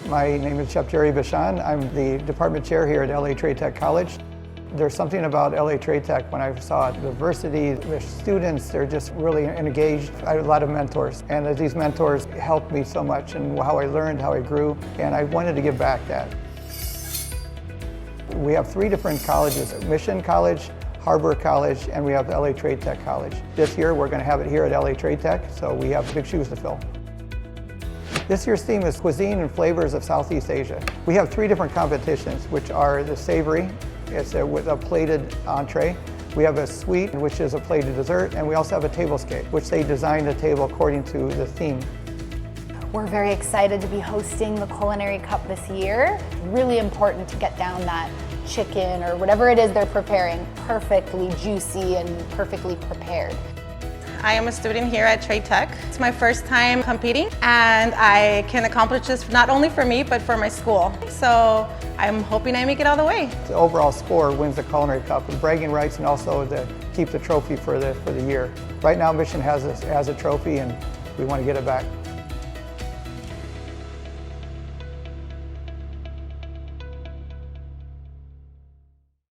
My name is Chef Jerry Bichon. I'm the department chair here at LA Trade Tech College. There's something about LA Trade Tech when I saw it. The diversity, the students, they're just really engaged. I had a lot of mentors, and these mentors helped me so much in how I learned, how I grew, and I wanted to give back that. We have 3 different colleges: Mission College, Harbor College, and we have LA Trade Tech College. This year we're going to have it here at LA Trade Tech, so we have big shoes to fill. This year's theme is Cuisine and Flavors of Southeast Asia. We have 3 different competitions, which are the savory, it's with a plated entree. We have a sweet, which is a plated dessert, and we also have a tablescape, which they designed the table according to the theme. We're very excited to be hosting the Culinary Cup this year. Really important to get down that chicken or whatever it is they're preparing, perfectly juicy and perfectly prepared. I am a student here at Trade Tech. It's my first time competing, and I can accomplish this not only for me, but for my school. So I'm hoping I make it all the way. The overall score wins the Culinary Cup with bragging rights and also to keep the trophy for the year. Right now, Mission has a trophy, and we want to get it back.